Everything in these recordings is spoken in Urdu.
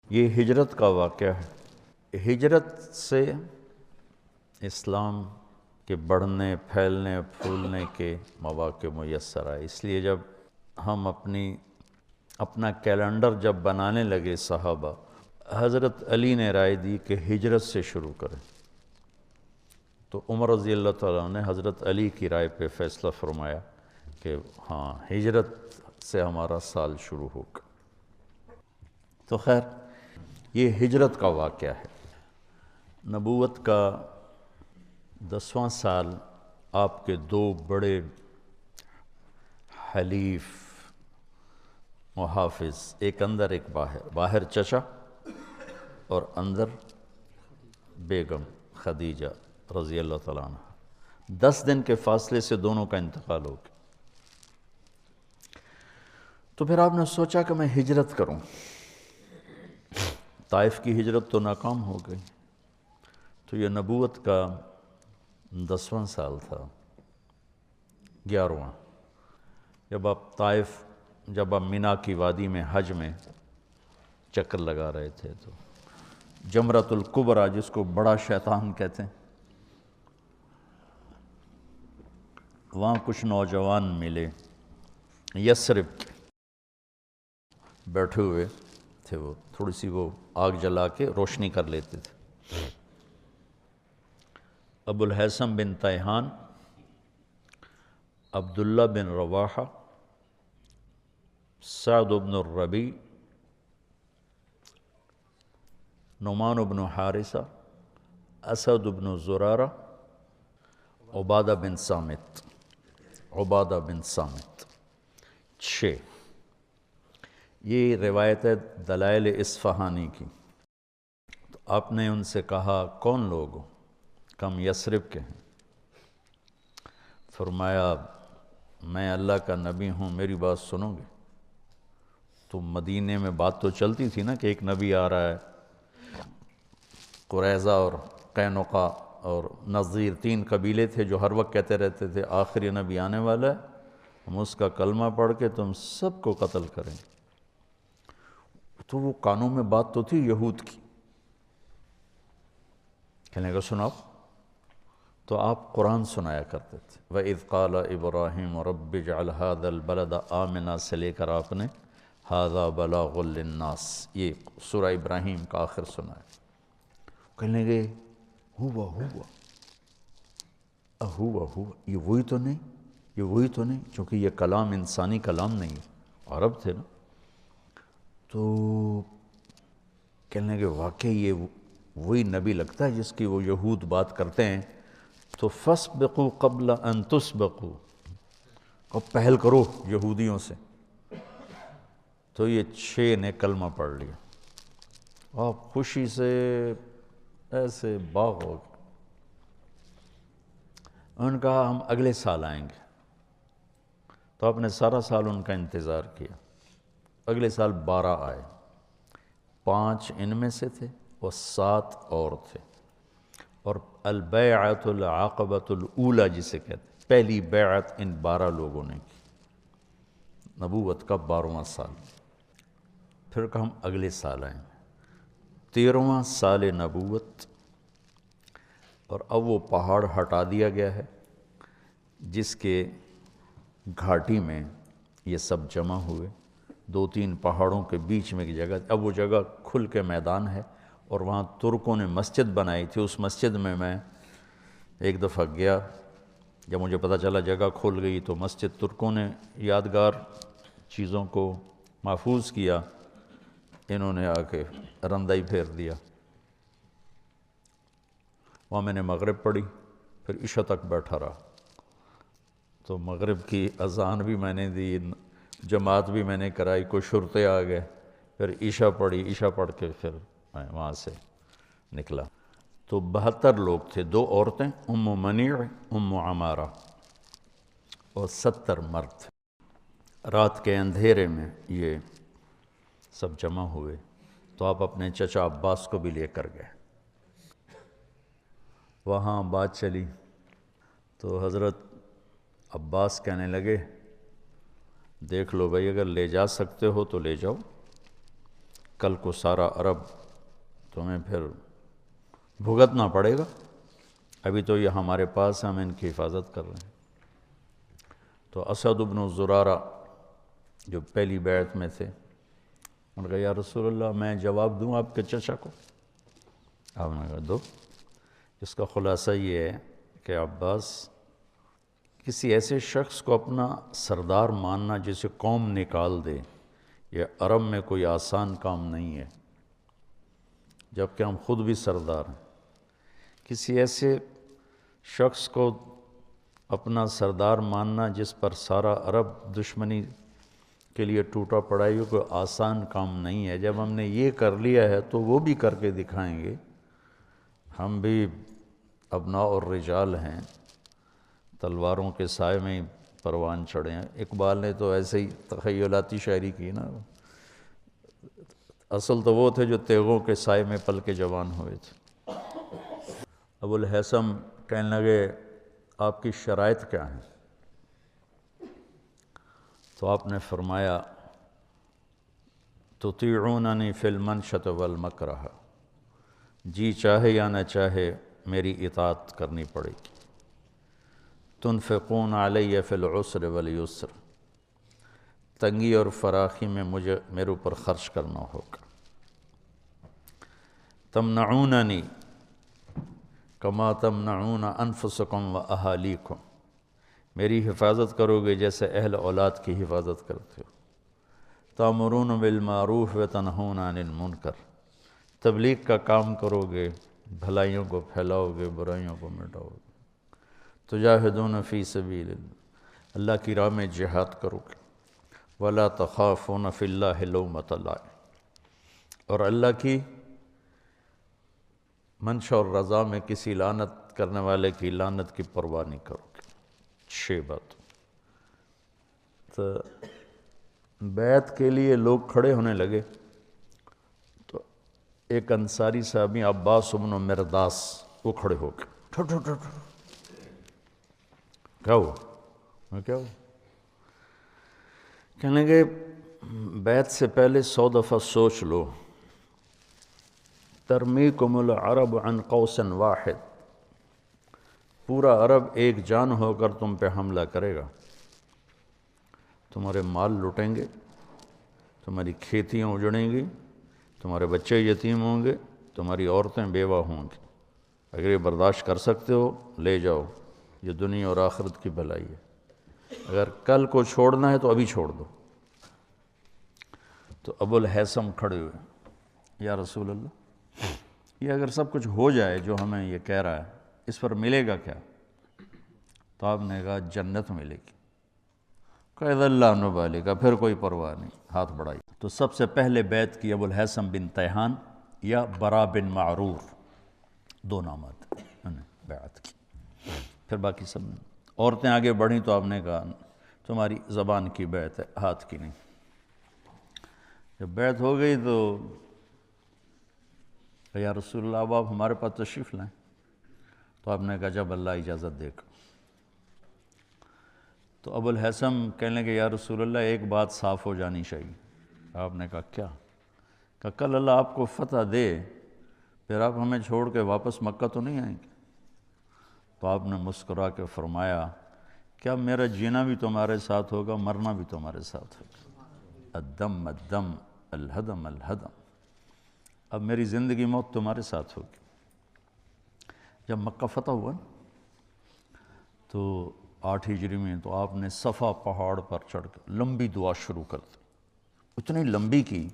یہ ہجرت کا واقعہ ہے۔ ہجرت سے اسلام کے بڑھنے، پھیلنے، پھولنے کے مواقع میسر آئے۔ اس لیے جب ہم اپنا کیلنڈر جب بنانے لگے صحابہ، حضرت علی نے رائے دی کہ ہجرت سے شروع کریں، تو عمر رضی اللہ تعالیٰ نے حضرت علی کی رائے پہ فیصلہ فرمایا کہ ہاں ہجرت سے ہمارا سال شروع ہوگا۔ تو خیر یہ ہجرت کا واقعہ ہے۔ نبوت کا 10واں سال آپ کے دو بڑے حلیف محافظ، ایک اندر ایک باہر، باہر چچا اور اندر بیگم خدیجہ رضی اللہ تعالیٰ عنہ، 10 دن کے فاصلے سے دونوں کا انتقال ہو گیا۔ تو پھر آپ نے سوچا کہ میں ہجرت کروں۔ طائف کی ہجرت تو ناکام ہو گئی، تو یہ نبوت کا 10واں سال تھا، 11واں، جب آپ مینا کی وادی میں حج میں چکر لگا رہے تھے، تو جمرۃ الکبریٰ جس کو بڑا شیطان کہتے ہیں، وہاں کچھ نوجوان ملے یثرب کے، بیٹھے ہوئے تھے، وہ تھوڑی سی وہ آگ جلا کے روشنی کر لیتے تھے۔ ابو الہیثم بن تیہان، عبداللہ بن رواحہ، سعد بن الربیع، نعمان بن حارثہ، اسد بن زرارہ، عبادہ بن صامت، 6۔ یہ روایت ہے دلائل اصفہانی کی۔ تو آپ نے ان سے کہا کون لوگ ہو؟ کم یثرب کے ہیں۔ فرمایا میں اللہ کا نبی ہوں، میری بات سنو گے؟ تو مدینے میں بات تو چلتی تھی نا کہ ایک نبی آ رہا ہے، قریظہ اور قینقاع اور نذیر 3 قبیلے تھے جو ہر وقت کہتے رہتے تھے آخری نبی آنے والا ہے، ہم اس کا کلمہ پڑھ کے تم سب کو قتل کریں۔ تو وہ کانوں میں بات تو تھی یہود کی، کہنے کا سناؤ، تو آپ قرآن سنایا کرتے تھے۔ وَإِذْ قَالَ إِبْرَاهِيمُ رَبِّ اجْعَلْ هَذَا الْبَلَدَ آمِنًا سے لے کر آپ نے هَذَا بَلَاغٌ لِلنَّاسِ، یہ سورہ ابراہیم کا آخر سنایا۔ کہنے لگے ہوا یہ وہی تو نہیں، چونکہ یہ کلام انسانی کلام نہیں ہے، عرب تھے نا۔ تو کہنے لگے واقعی یہ وہی نبی لگتا ہے جس کی وہ یہود بات کرتے ہیں، تو فَاسْبِقُوا قَبْلَ أَن تُسْبِقُوا، اب پہل کرو یہودیوں سے۔ تو یہ 6 نے کلمہ پڑھ لیا، آپ خوشی سے ایسے باغ ہو گئے۔ انہوں نے کہا ہم اگلے سال آئیں گے۔ تو آپ نے سارا سال ان کا انتظار کیا۔ اگلے سال 12 آئے، 5 ان میں سے تھے اور 7 اور تھے، اور البیعۃ العقبۃ الاولیٰ جسے کہتے ہیں، پہلی بیعت ان 12 لوگوں نے کی، نبوت کا 12واں سال۔ پھر کہ ہم اگلے سال آئیں گے، 13واں سال نبوت، اور اب وہ پہاڑ ہٹا دیا گیا ہے جس کے گھاٹی میں یہ سب جمع ہوئے، 2-3 پہاڑوں کے بیچ میں ایک جگہ، اب وہ جگہ کھل کے میدان ہے، اور وہاں ترکوں نے مسجد بنائی تھی۔ اس مسجد میں ایک دفعہ گیا، جب مجھے پتہ چلا جگہ کھل گئی، تو مسجد ترکوں نے یادگار چیزوں کو محفوظ کیا، انہوں نے آ کے رندہ ہی پھیر دیا۔ وہاں میں نے مغرب پڑھی، پھر عشاء تک بیٹھا رہا، تو مغرب کی اذان بھی میں نے دی، جماعت بھی میں نے کرائی، کوئی شرطے آ گئے، پھر عشاء پڑھی، عشاء پڑھ کے پھر میں وہاں سے نکلا۔ تو 72 لوگ تھے، 2 عورتیں ام منیع، ام عمارہ، اور 70 مرد۔ رات کے اندھیرے میں یہ سب جمع ہوئے، تو آپ اپنے چچا عباس کو بھی لے کر گئے۔ وہاں بات چلی تو حضرت عباس کہنے لگے دیکھ لو بھائی، اگر لے جا سکتے ہو تو لے جاؤ، کل کو سارا عرب تمہیں پھر بھگتنا پڑے گا، ابھی تو یہ ہمارے پاس ہم ان کی حفاظت کر رہے ہیں۔ تو اسد بن زرارہ جو پہلی بیعت میں تھے، انہوں نے کہا یا رسول اللہ میں جواب دوں آپ کے چچا کو؟ آپ نے کہا دو۔ اس کا خلاصہ یہ ہے کہ عباس، کسی ایسے شخص کو اپنا سردار ماننا جسے قوم نکال دے، یہ عرب میں کوئی آسان کام نہیں ہے، جبکہ ہم خود بھی سردار ہیں۔ کسی ایسے شخص کو اپنا سردار ماننا جس پر سارا عرب دشمنی کے لیے ٹوٹا پڑا ہے، یہ کوئی آسان کام نہیں ہے۔ جب ہم نے یہ کر لیا ہے تو وہ بھی کر کے دکھائیں گے۔ ہم بھی ابناء اور رجال ہیں، تلواروں کے سائے میں ہی پروان چڑھے ہیں۔ اقبال نے تو ایسے ہی تخیلاتی شاعری کی نا، اصل تو وہ تھے جو تیغوں کے سائے میں پل کے جوان ہوئے تھے۔ ابو الہیثم کہنے لگے آپ کی شرائط کیا ہیں؟ تو آپ نے فرمایا تطیعوننی فی المنشط والمکرہ، جی چاہے یا نہ چاہے میری اطاعت کرنی پڑے گی۔ تنفقون علی فی العسر والیسر، تنگی اور فراخی میں میرے اوپر خرچ کرنا ہوگا۔ تمنعوننی کما تمنعون انفسکم و اہالیکم، میری حفاظت کرو گے جیسے اہل اولاد کی حفاظت کرتے ہو۔ تأمرون بالمعروف و تنہون عن المنکر، تبلیغ کا کام کرو گے، بھلائیوں کو پھیلاؤ گے، برائیوں کو مٹاؤ گے۔ تجاہدون فی سبیل اللہ، اللہ کی راہ میں جہاد کرو گے۔ ولا تخافون فی اللہ لومۃ لائم، اور اللہ کی منشا اور رضا میں کسی لعنت کرنے والے کی لعنت کی پرواہ نہیں کرو گے۔ 6 بات۔ تو بیعت کے لیے لوگ کھڑے ہونے لگے تو ایک انصاری صحابی عباس بن مرداس وہ کھڑے ہو گئے، کیا ہوا؟ کیا ہوا؟ کہنے لگے بیعت سے پہلے 100 دفعہ سوچ لو، ترمیکم العرب عن قوس واحد، پورا عرب ایک جان ہو کر تم پہ حملہ کرے گا، تمہارے مال لٹیں گے، تمہاری کھیتیاں اجڑیں گی، تمہارے بچے یتیم ہوں گے، تمہاری عورتیں بیوہ ہوں گی۔ اگر یہ برداشت کر سکتے ہو لے جاؤ، یہ دنیا اور آخرت کی بھلائی ہے، اگر کل کو چھوڑنا ہے تو ابھی چھوڑ دو۔ تو ابو الہیثم کھڑے ہوئے، یا رسول اللہ یہ اگر سب کچھ ہو جائے جو ہمیں یہ کہہ رہا ہے، اس پر ملے گا کیا؟ تو آپ نے کہا جنت ملے گی۔ قید اللہ نبالے کا، پھر کوئی پرواہ نہیں، ہاتھ بڑھائی۔ تو سب سے پہلے بیعت کی ابو الہیثم بن تیہان یا برا بن معرور، 2 نامات انہوں نے بیعت کی۔ پھر باقی سب نے، عورتیں آگے بڑھیں تو آپ نے کہا تمہاری زبان کی بیعت ہے، ہاتھ کی نہیں۔ جب بیعت ہو گئی تو یا رسول اللہ اب آپ ہمارے پاس تشریف لائیں۔ تو آپ نے کہا جب اللہ اجازت دے گا۔ تو ابو الہیثم کہنے لگے یا رسول اللہ ایک بات صاف ہو جانی چاہیے۔ آپ نے کہا کیا؟ کہ کل اللہ آپ کو فتح دے، پھر آپ ہمیں چھوڑ کے واپس مکہ تو نہیں آئیں گے؟ تو آپ نے مسکرا کے فرمایا کیا میرا جینا بھی تمہارے ساتھ ہوگا، مرنا بھی تمہارے ساتھ ہوگا، الدم الدم الہدم الہدم، اب میری زندگی موت تمہارے ساتھ ہوگی۔ جب مکہ فتح ہوا تو 8 ہجری میں تو آپ نے صفا پہاڑ پر چڑھ کر لمبی دعا شروع کر دی، اتنی لمبی کی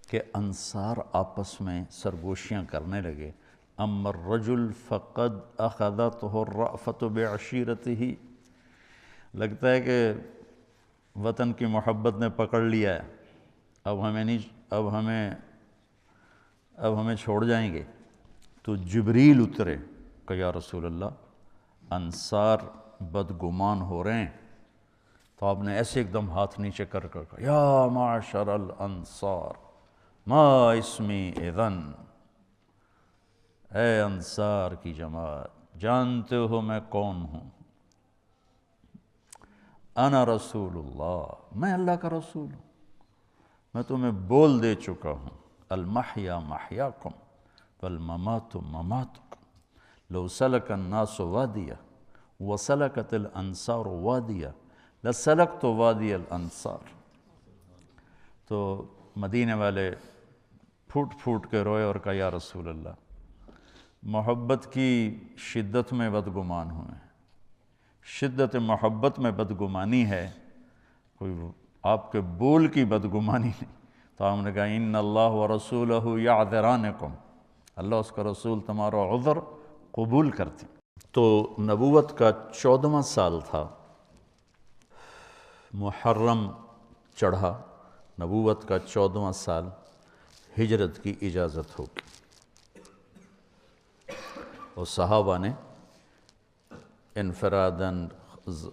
کہ انصار آپس میں سرگوشیاں کرنے لگے، اما الرجل فقد اخذته الرأفة بعشیرته، لگتا ہے کہ وطن کی محبت نے پکڑ لیا ہے، اب ہمیں چھوڑ جائیں گے۔ تو جبریل اترے کہ یا رسول اللہ انصار بدگمان ہو رہے ہیں۔ تو آپ نے ایسے ایک دم ہاتھ نیچے کر کہا یا معاشر الانصار ما اسمی اذن، اے انصار کی جماعت جانتے ہو میں کون ہوں؟ انا رسول اللہ، میں اللہ کا رسول ہوں، میں تمہیں بول دے چکا ہوں المحیا محیاکم والممات مماتکم لو سلک الناس وادیا وسلکت الانصار وادیا لسلکت وادی الانصار۔ تو مدینے والے پھوٹ پھوٹ کے روئے اور کہا یا رسول اللہ، محبت کی شدت میں بدگمان ہوئے، شدت محبت میں بدگمانی ہے، کوئی آپ کے بول کی بدگمانی نہیں۔ تو ہم نے کہا ان اللہ ورسولہ یعذرانکم، اللہ اس کا رسول تمہارا عذر قبول کرتے۔ تو نبوت کا 14واں سال تھا، محرم چڑھا، نبوت کا 14واں سال، ہجرت کی اجازت ہوگی، اور صحابہ نے انفراداً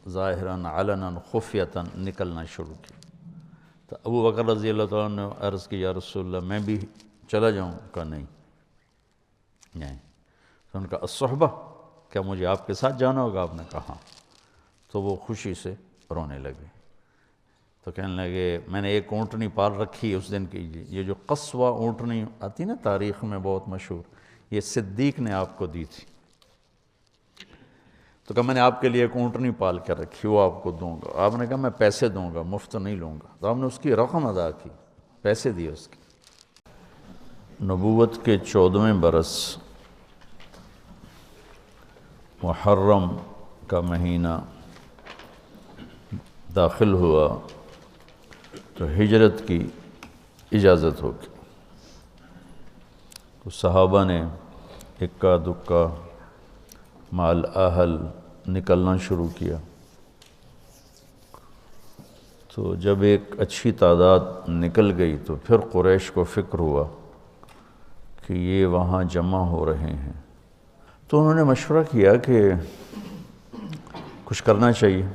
ظاہراً علناً خفیتاً نکلنا شروع کیا۔ تو ابو بکر رضی اللہ تعالیٰ نے عرض کی یا رسول اللہ میں بھی چلا جاؤں؟ کہا نہیں۔ تو ان کا الصحبہ، کیا مجھے آپ کے ساتھ جانا ہوگا؟ آپ نے کہا ہاں۔ تو وہ خوشی سے رونے لگے، تو کہنے لگے میں نے ایک اونٹنی پال رکھی اس دن کی، یہ جو قصوہ اونٹنی آتی نا تاریخ میں بہت مشہور، یہ صدیق نے آپ کو دی تھی۔ تو کہا میں نے آپ کے لیے ایک اونٹنی پال کر رکھی، وہ آپ کو دوں گا۔ آپ نے کہا میں پیسے دوں گا، مفت نہیں لوں گا۔ تو آپ نے اس کی رقم ادا کی، پیسے دیے اس کے۔ نبوت کے 14ویں برس محرم کا مہینہ داخل ہوا تو ہجرت کی اجازت ہو گئی۔ تو صحابہ نے اکا دکا مال اہل نکلنا شروع کیا۔ تو جب ایک اچھی تعداد نکل گئی تو پھر قریش کو فکر ہوا کہ یہ وہاں جمع ہو رہے ہیں، تو انہوں نے مشورہ کیا کہ کچھ کرنا چاہیے۔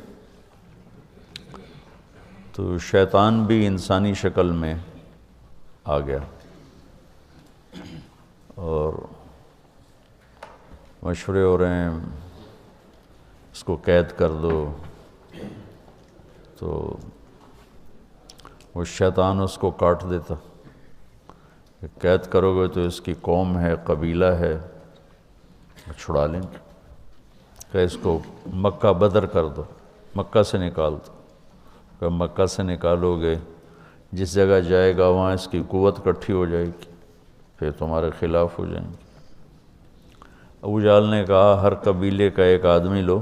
تو شیطان بھی انسانی شکل میں آ گیا اور مشورے ہو رہے ہیں اس کو قید کر دو، تو وہ شیطان اس کو کاٹ دیتا کہ قید کرو گے تو اس کی قوم ہے، قبیلہ ہے، چھڑا لیں گے، کہ اس کو مکہ بدر کر دو، مکہ سے نکال دو۔ کہ مکہ سے نکالو گے جس جگہ جائے گا وہاں اس کی قوت اکٹھی ہو جائے گی، پھر تمہارے خلاف ہو جائیں گے۔ ابو جہل نے کہا ہر قبیلے کا ایک آدمی لو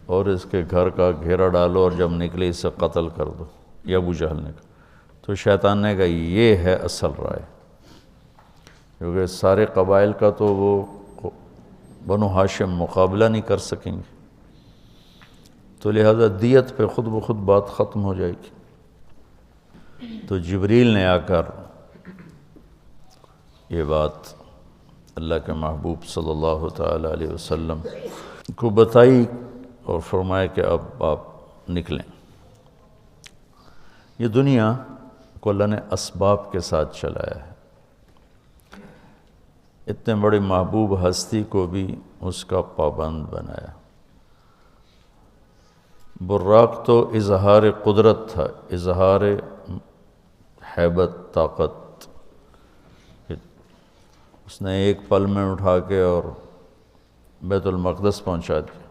اور اس کے گھر کا گھیرا ڈالو اور جب نکلے اسے قتل کر دو، یہ ابو جہل نے کہا۔ تو شیطان نے کہا یہ ہے اصل رائے، کیونکہ سارے قبائل کا تو وہ بنو ہاشم مقابلہ نہیں کر سکیں گے، تو لہذا دیت پہ خود بخود بات ختم ہو جائے گی۔ تو جبریل نے آ کر یہ بات اللہ کے محبوب صلی اللہ تعالیٰ علیہ وسلم کو بتائی اور فرمایا کہ اب آپ نکلیں۔ یہ دنیا کو اللہ نے اسباب کے ساتھ چلایا ہے، اتنے بڑی محبوب ہستی کو بھی اس کا پابند بنایا۔ براق تو اظہار قدرت تھا، اظہار ہیبت، طاقت، اس نے ایک پل میں اٹھا کے اور بیت المقدس پہنچا دیا،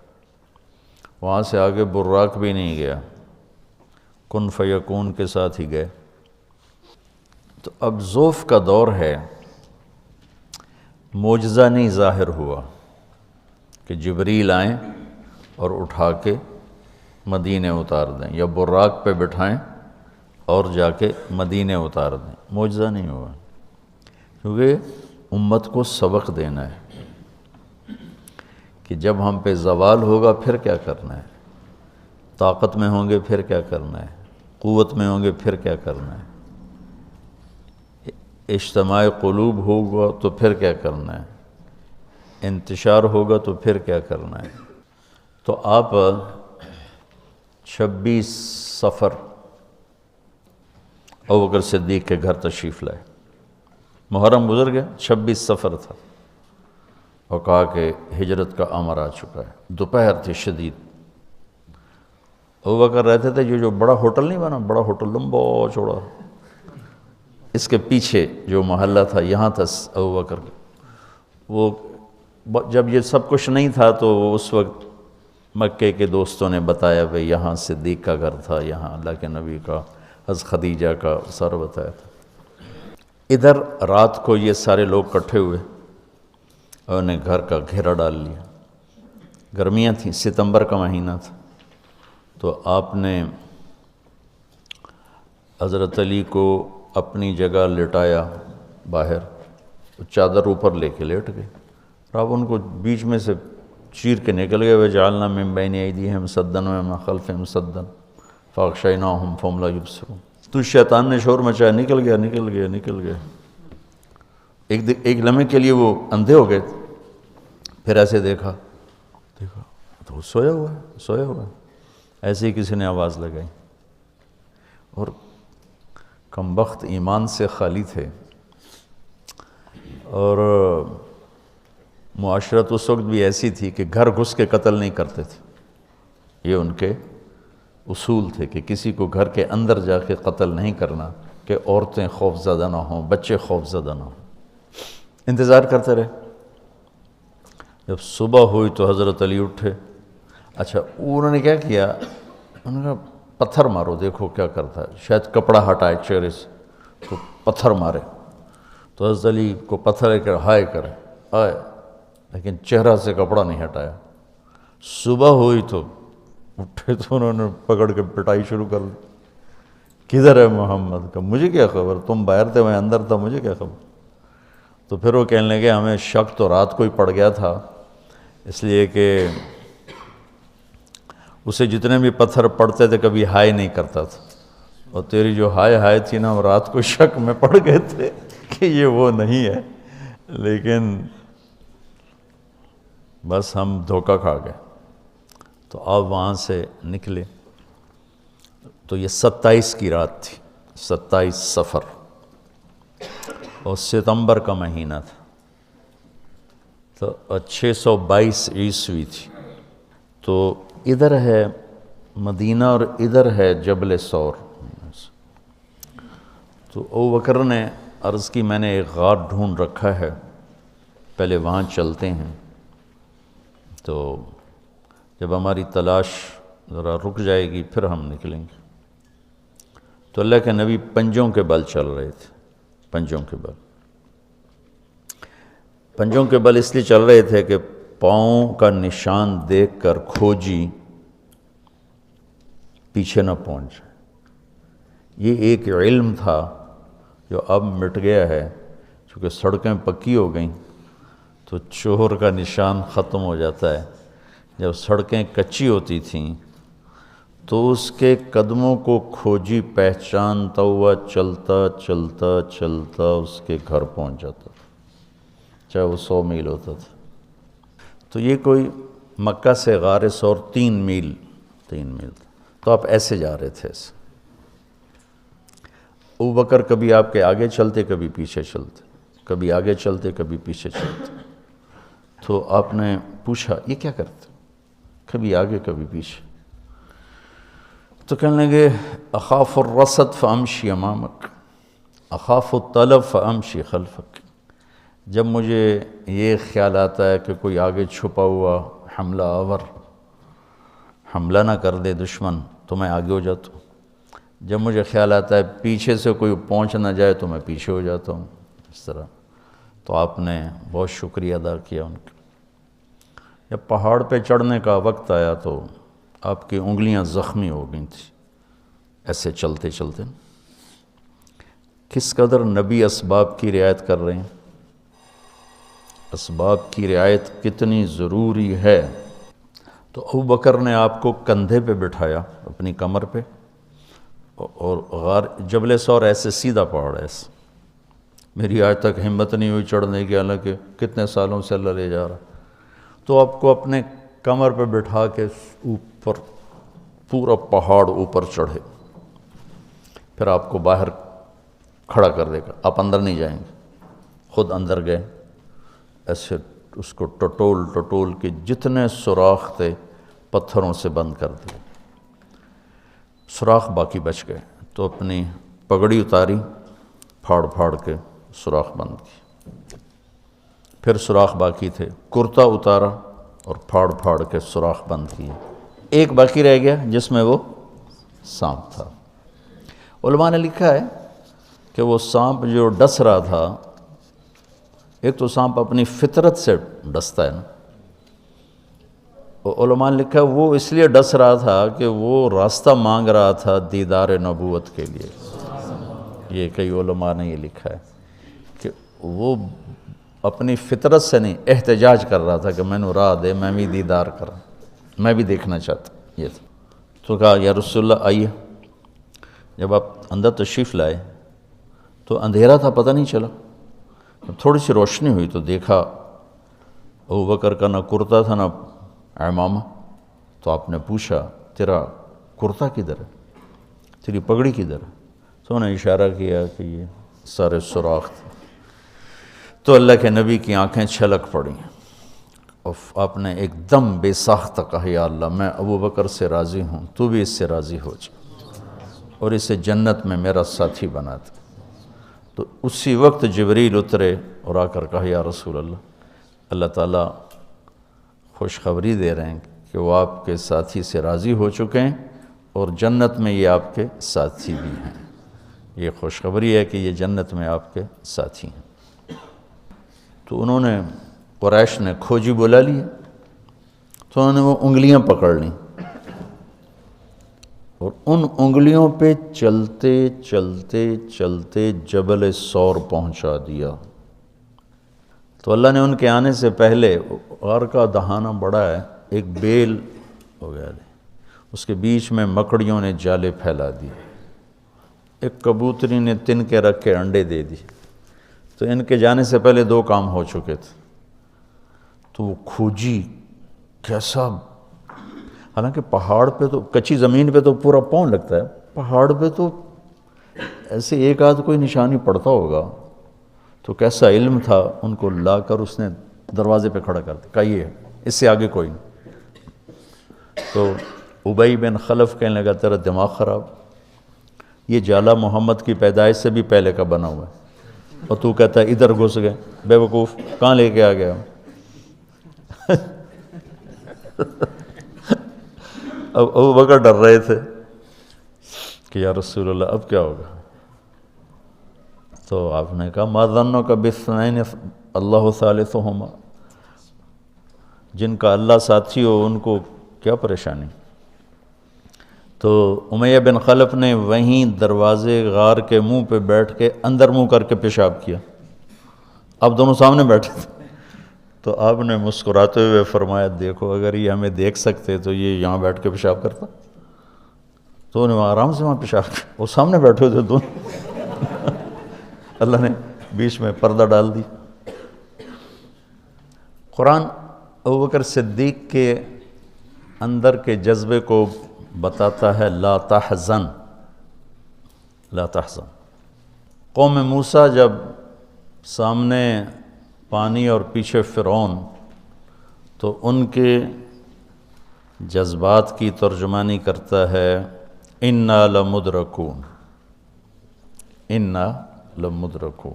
وہاں سے آگے براق بھی نہیں گیا، کن فیکون کے ساتھ ہی گئے۔ تو اب ضعف کا دور ہے، معجزہ نہیں ظاہر ہوا کہ جبریل آئیں اور اٹھا کے مدینے اتار دیں یا براق پہ بٹھائیں اور جا کے مدینے اتار دیں، معجزہ نہیں ہوا، کیونکہ امت کو سبق دینا ہے کہ جب ہم پہ زوال ہوگا پھر کیا کرنا ہے، طاقت میں ہوں گے پھر کیا کرنا ہے، قوت میں ہوں گے پھر کیا کرنا ہے، اجتماع قلوب ہوگا تو پھر کیا کرنا ہے، انتشار ہوگا تو پھر کیا کرنا ہے۔ تو آپ 26 صفر ابوبکر صدیق کے گھر تشریف لائے، محرم گزر گیا، 26 صفر تھا، اور کہا کہ ہجرت کا امر آ چکا ہے۔ دوپہر تھی شدید، ابوبکر رہتے تھے جو بڑا ہوٹل نہیں بنا، بڑا ہوٹل لمبا چوڑا، اس کے پیچھے جو محلہ تھا یہاں تھا ابو بکر، وہ جب یہ سب کچھ نہیں تھا تو اس وقت مکے کے دوستوں نے بتایا بھئی یہاں صدیق کا گھر تھا، یہاں اللہ کے نبی کا، حضرت خدیجہ کا، سارا بتایا تھا۔ ادھر رات کو یہ سارے لوگ اکٹھے ہوئے اور انہیں گھر کا گھیرا ڈال لیا۔ گرمیاں تھیں، ستمبر کا مہینہ تھا، تو آپ نے حضرت علی کو اپنی جگہ لٹایا باہر، چادر اوپر لے کے لیٹ گئے، اور آپ ان کو بیچ میں سے چیر کے نکل گئے، وَجَعَلْنَا مِن بَيْنِ أَيْدِيهِمْ سَدًّا وَمِن خَلْفِهِمْ سَدًّا فَأَغْشَيْنَاهُمْ فَهُمْ لَا يُبْصِرُونَ۔ تو شیطان نے شور مچایا، نکل گیا۔ ایک لمحے کے لیے وہ اندھے ہو گئے، پھر ایسے دیکھا تو وہ سویا ہوا ہے۔ ایسے ہی کسی نے آواز لگائی، اور کمبخت ایمان سے خالی تھے، اور معاشرت اس وقت بھی ایسی تھی کہ گھر گھس کے قتل نہیں کرتے تھے، یہ ان کے اصول تھے کہ کسی کو گھر کے اندر جا کے قتل نہیں کرنا، کہ عورتیں خوف زدہ نہ ہوں، بچے خوف زدہ نہ ہوں۔ انتظار کرتے رہے، جب صبح ہوئی تو حضرت علی اٹھے۔ اچھا، انہوں نے کیا کیا، انہوں نے کہا پتھر مارو، دیکھو کیا کرتا ہے، شاید کپڑا ہٹائے چہرے سے، تو پتھر مارے، تو حضرت علی کو پتھر لے کر ہائے کرے، لیکن چہرہ سے کپڑا نہیں ہٹایا۔ صبح ہوئی تو اٹھے تو انہوں نے پکڑ کے پٹائی شروع کر لی، کدھر ہے محمد کا، مجھے کیا خبر، تم باہر تھے میں اندر تھا، مجھے کیا خبر۔ تو پھر وہ کہنے لگے ہمیں شک تو رات کو ہی پڑ گیا تھا، اس لیے کہ اسے جتنے بھی پتھر پڑتے تھے کبھی ہائے نہیں کرتا تھا، اور تیری جو ہائے تھی نا، رات کو شک میں پڑ گئے تھے کہ یہ وہ نہیں ہے، لیکن بس ہم دھوکہ کھا گئے۔ تو آپ وہاں سے نکلے، تو یہ 27 کی رات تھی، 27 صفر، اور ستمبر کا مہینہ تھا، تو 622 عیسوی تھی۔ تو ادھر ہے مدینہ اور ادھر ہے جبل ثور۔ تو ابو بکر نے عرض کی میں نے ایک غار ڈھونڈ رکھا ہے، پہلے وہاں چلتے ہیں، تو جب ہماری تلاش ذرا رک جائے گی پھر ہم نکلیں گے۔ تو اللہ کے نبی پنجوں کے بل چل رہے تھے، پنجوں کے بل اس لیے چل رہے تھے کہ پاؤں کا نشان دیکھ کر کھوجی پیچھے نہ پہنچ جائے۔ یہ ایک علم تھا جو اب مٹ گیا ہے، چونکہ سڑکیں پکی ہو گئیں تو چور کا نشان ختم ہو جاتا ہے۔ جب سڑکیں کچی ہوتی تھیں تو اس کے قدموں کو کھوجی پہچانتا ہوا چلتا اس کے گھر پہنچ جاتا تھا، چاہے وہ 100 میل ہوتا تھا۔ تو یہ کوئی مکہ سے غار ثور 3 میل تھا، تو آپ ایسے جا رہے تھے ایسے۔ ابو بکر کبھی آپ کے آگے چلتے، کبھی پیچھے چلتے، کبھی آگے چلتے، کبھی پیچھے چلتے۔ تو آپ نے پوچھا یہ کیا کرتے، کبھی آگے کبھی پیچھے؟ تو کہنے لگے اخاف الرصد فامشی امامک، اخاف الطلب فامشی خلفک۔ جب مجھے یہ خیال آتا ہے کہ کوئی آگے چھپا ہوا حملہ آور حملہ نہ کر دے دشمن تو میں آگے ہو جاتا ہوں، جب مجھے خیال آتا ہے پیچھے سے کوئی پہنچ نہ جائے تو میں پیچھے ہو جاتا ہوں، اس طرح۔ تو آپ نے بہت شکریہ ادا کیا ان کا۔ جب پہاڑ پہ چڑھنے کا وقت آیا تو آپ کی انگلیاں زخمی ہو گئی تھیں ایسے چلتے چلتے۔ کس قدر نبی اسباب کی رعایت کر رہے ہیں، اسباب کی رعایت کتنی ضروری ہے۔ تو ابو بکر نے آپ کو کندھے پہ بٹھایا اپنی کمر پہ، اور غار جبل ثور ایسے سیدھا پہاڑ ہے ایسے، میری آج تک ہمت نہیں ہوئی چڑھنے کی، حالانکہ کتنے سالوں سے اللہ لے جا رہا۔ تو آپ کو اپنے کمر پہ بٹھا کے اوپر پورا پہاڑ اوپر چڑھے، پھر آپ کو باہر کھڑا کر دے گا، آپ اندر نہیں جائیں گے، خود اندر گئے، ایسے اس کو ٹٹول کے جتنے سوراخ تھے پتھروں سے بند کر دیے، سوراخ باقی بچ گئے۔ تو اپنی پگڑی اتاری پھاڑ پھاڑ کے سوراخ بند کی، پھر سوراخ باقی تھے، کرتا اتارا اور پھاڑ پھاڑ کے سوراخ بند کیے، ایک باقی رہ گیا جس میں وہ سانپ تھا۔ علماء نے لکھا ہے کہ وہ سانپ جو ڈس رہا تھا، ایک تو سانپ اپنی فطرت سے ڈستا ہے نا، علماء نے لکھا ہے وہ اس لیے ڈس رہا تھا کہ وہ راستہ مانگ رہا تھا دیدار نبوت کے لیے۔ یہ کئی علماء نے یہ لکھا ہے کہ وہ اپنی فطرت سے نہیں، احتجاج کر رہا تھا کہ میں نے راہ دے، میں بھی دیدار کروں، میں بھی دیکھنا چاہتا۔ یہ تھا تو کہا یا رسول اللہ آئیے۔ جب آپ اندر تشریف لائے تو اندھیرا تھا، پتہ نہیں چلا، تھوڑی سی روشنی ہوئی تو دیکھا ابوبکر کا نہ کرتا تھا نہ عمامہ۔ تو آپ نے پوچھا تیرا کرتا کدھر ہے، تیری پگڑی کدھر ہے؟ تو انہوں نے اشارہ کیا کہ یہ سارے سوراخ تھے۔ تو اللہ کے نبی کی آنکھیں چھلک پڑیں، اور آپ نے ایک دم بے ساختہ کہا یا اللہ میں ابوبکر سے راضی ہوں، تو بھی اس سے راضی ہو جا اور اسے جنت میں میرا ساتھی بنا دے۔ تو اسی وقت جبریل اترے اور آ کر کہا یا رسول اللہ، اللہ تعالیٰ خوشخبری دے رہے ہیں کہ وہ آپ کے ساتھی سے راضی ہو چکے ہیں اور جنت میں یہ آپ کے ساتھی بھی ہیں۔ یہ خوشخبری ہے کہ یہ جنت میں آپ کے ساتھی ہیں۔ تو انہوں نے قریش نے کھوجی بلا لی، تو انہوں نے وہ انگلیاں پکڑ لیں اور ان انگلیوں پہ چلتے چلتے چلتے جبل سور پہنچا دیا۔ تو اللہ نے ان کے آنے سے پہلے، غار کا دہانہ بڑا ہے، ایک بیل ہو گیا، اس کے بیچ میں مکڑیوں نے جالے پھیلا دیے، ایک کبوتری نے تن کے رکھ کے انڈے دے دی۔ تو ان کے جانے سے پہلے دو کام ہو چکے تھے۔ تو وہ کھوجی کیسا، حالانکہ پہاڑ پہ تو کچی زمین پہ تو پورا پاؤں لگتا ہے، پہاڑ پہ تو ایسے ایک آدھ کوئی نشانی پڑتا ہوگا، تو کیسا علم تھا، ان کو لا کر اس نے دروازے پہ کھڑا کر دیا، کہا یہ اس سے آگے کوئی نہیں۔ تو ابی بن خلف کہنے لگا تیرا دماغ خراب، یہ جالا محمد کی پیدائش سے بھی پہلے کا بنا ہوا ہے، اور تو کہتا ہے ادھر گھس گئے، بے وقوف کہاں لے کے آ گیا؟ اب ابوبکر ڈر رہے تھے کہ یا رسول اللہ اب کیا ہوگا؟ تو آپ نے کہا ما ظنک باثنین اللہ ثالثہما، جن کا اللہ ساتھی ہو ان کو کیا پریشانی؟ تو امیہ بن خلف نے وہیں دروازے غار کے منہ پہ بیٹھ کے اندر منہ کر کے پیشاب کیا، اب دونوں سامنے بیٹھے تھے۔ تو آپ نے مسکراتے ہوئے فرمایا دیکھو اگر یہ ہمیں دیکھ سکتے تو یہ یہاں بیٹھ کے پیشاب کرتا۔ تو انہوں نے آرام سے وہاں پیشاب کیا، وہ سامنے بیٹھے ہوئے تھے دونوں۔ اللہ نے بیچ میں پردہ ڈال دی۔ قرآن ابوبکر صدیق کے اندر کے جذبے کو بتاتا ہے، لا تحزن لا تحزن۔ قوم موسیٰ جب سامنے پانی اور پیچھے فرعون، تو ان کے جذبات کی ترجمانی کرتا ہے انا لمدرکون، انا لمدرکون۔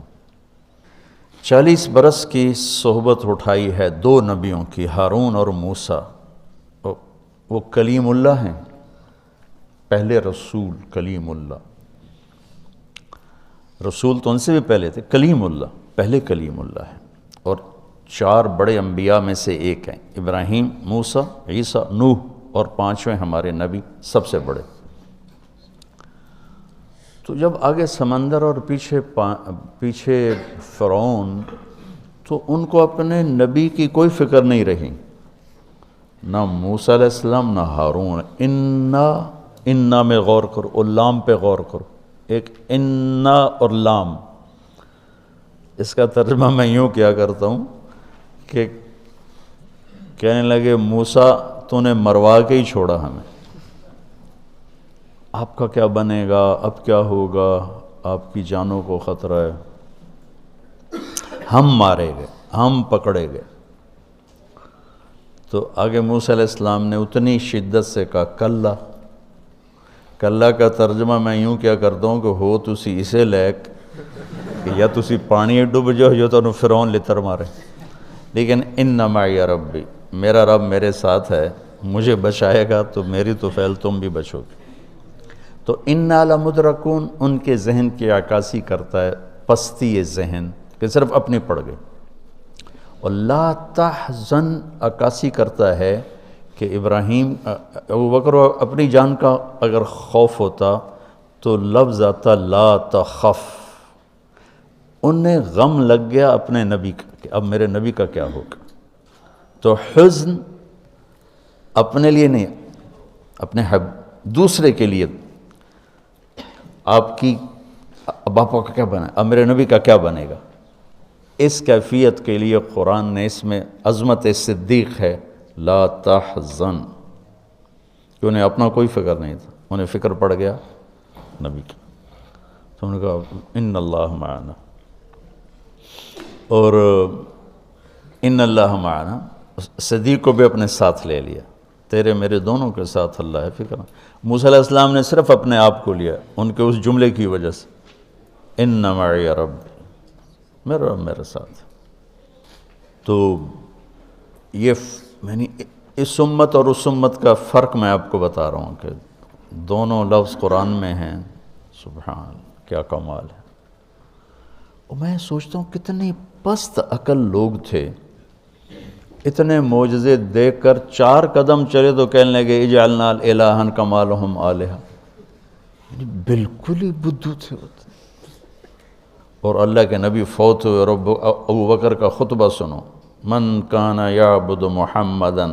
40 برس کی صحبت اٹھائی ہے دو نبیوں کی، ہارون اور موسیٰ۔ وہ کلیم اللہ ہیں، پہلے رسول کلیم اللہ، رسول تو ان سے بھی پہلے تھے، کلیم اللہ پہلے کلیم اللہ ہے، اور 4 بڑے انبیاء میں سے ایک ہیں، ابراہیم، موسیٰ، عیسیٰ، نوح، اور 5ویں ہمارے نبی سب سے بڑے۔ تو جب آگے سمندر اور پیچھے فرعون، تو ان کو اپنے نبی کی کوئی فکر نہیں رہی، نہ موسیٰ علیہ السلام نہ ہارون۔ انا میں غور کرو اور لام پہ غور کرو، ایک انا اور لام، اس کا ترجمہ میں یوں کیا کرتا ہوں کہ کہنے لگے موسیٰ تو نے مروا کے ہی چھوڑا ہمیں، آپ کا کیا بنے گا، اب کیا ہوگا، آپ کی جانوں کو خطرہ ہے، ہم مارے گئے، ہم پکڑے گئے۔ تو آگے موسیٰ علیہ السلام نے اتنی شدت سے کہا کلا۔ کلا کا ترجمہ میں یوں کیا کرتا ہوں کہ ہو تسی اسے لیک کہ یا تسی پانی ڈوب جاؤ یا تو فرعون لتر مارے، لیکن ان معی ربی، میرا رب میرے ساتھ ہے، مجھے بچائے گا تو میری تو فعل تم بھی بچو گے۔ تو انا لمدرکون ان کے ذہن کی عکاسی کرتا ہے پستی ذہن کہ صرف اپنی پڑ گئے، اور لا تحزن عکاسی کرتا ہے کہ ابراہیم ابوبکر اپنی جان کا اگر خوف ہوتا تو لفظ آتا لا تخف، انہیں غم لگ گیا اپنے نبی کا کہ اب میرے نبی کا کیا ہوگا۔ تو حزن اپنے لیے نہیں، اپنے دوسرے کے لیے، آپ کی باپا کا کیا بنا، اب میرے نبی کا کیا بنے گا، اس کیفیت کے لیے قرآن نے اس میں عظمت صدیق ہے لا تحزن، کہ انہیں اپنا کوئی فکر نہیں تھا، انہیں فکر پڑ گیا نبی کی۔ تو انہوں نے کہا ان اللہ معنا، اور ان اللہ معنا صدیق کو بھی اپنے ساتھ لے لیا، تیرے میرے دونوں کے ساتھ اللہ ہے، فکر۔ موسیٰ علیہ السلام نے صرف اپنے آپ کو لیا ان کے اس جملے کی وجہ سے، ان معی ربی، میرا رب میرے ساتھ۔ تو یہ یعنی اس امت اور اس امت کا فرق میں آپ کو بتا رہا ہوں کہ دونوں لفظ قرآن میں ہیں، سبحان، کیا کمال ہے۔ اور میں سوچتا ہوں کتنے پست عقل لوگ تھے، اتنے معجزے دیکھ کر 4 قدم چلے تو کہنے لگے اجعلنا الہا کما لہم آلہہ، یعنی بالکل ہی بدھو تھے ہوتے۔ اور اللہ کے نبی فوت ہوئے، رب ابو بکر کا خطبہ سنو، من کان یعبد محمدا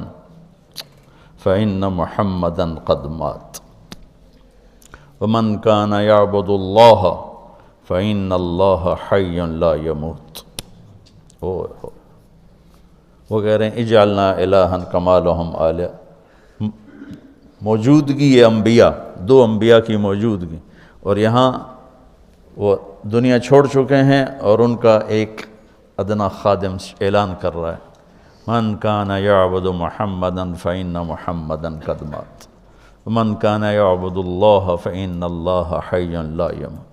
فإن محمدا قد مات ومن کان یعبد اللہ فإن اللہ حی لا یموت۔ وہ کہہ رہے ہیں اجعلنا الہا کما لہم آلہہ، موجودگی یہ انبیاء، 2 انبیاء کی موجودگی، اور یہاں وہ دنیا چھوڑ چکے ہیں اور ان کا ایک ادنا خادم اعلان کر رہا ہے من کان یعبد محمدا فإن محمدا قد مات ومن کان یعبد اللہ فإن اللہ حی لا یموت۔